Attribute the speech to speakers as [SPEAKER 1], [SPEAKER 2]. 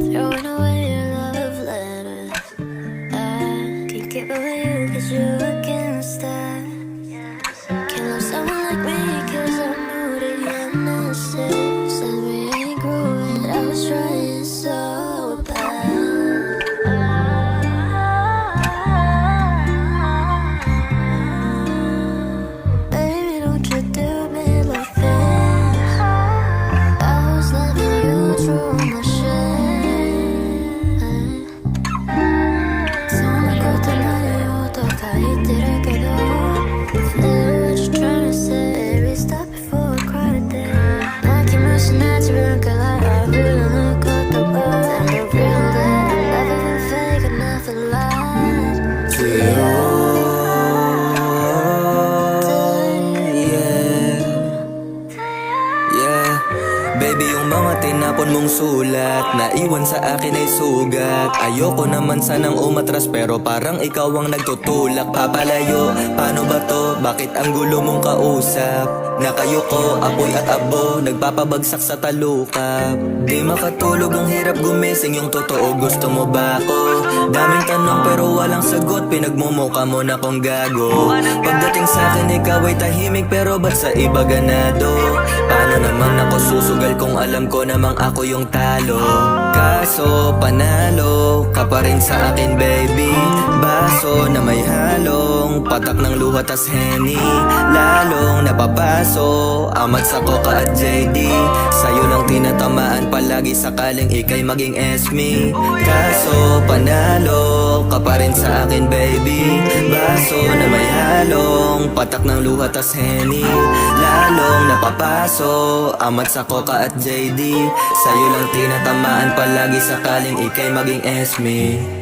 [SPEAKER 1] Throwing away your love letters. I can't get over you 'cause you're against that. Can't love someone like me 'cause I knew that you're innocent. Said we ain't growing, but I was trying so bad. Baby, don't you do me like this. I was loving you through my
[SPEAKER 2] Baby, yung mga tinapon mong sulat naiwan sa akin ay sugat. Ayoko naman sanang umatras pero parang ikaw ang nagtutulak papalayo. Paano ba to? Bakit ang gulo mong kausap? Nakayuko, apoy at abo, nagpapabagsak sa talukap. Di makatulog, ang hirap gumising, yung totoo gusto mo ba ako? Daming tanong pero walang sagot, pinagmumukha mo na kong gago. Pagdating sa akin ikaw ay tahimik pero ba't sa iba ganado? Paano naman ako susugal kung alam ko namang ako yung talo? Kaso panalo ka pa rin sa akin baby. Baso na may halong patak ng luha tas Henny. Lalong napapaso amat sa Coca at JD. Sa'yo lang tinatamaan palagi sakaling ikay maging SME. Kaso panalo ka pa rin sa akin baby. Baso na may halong patak ng luha tas Henny. Lalong napapaso amat sa Coca at JD. Sa'yo lang tinatamaan palagi sakaling ikay maging SME.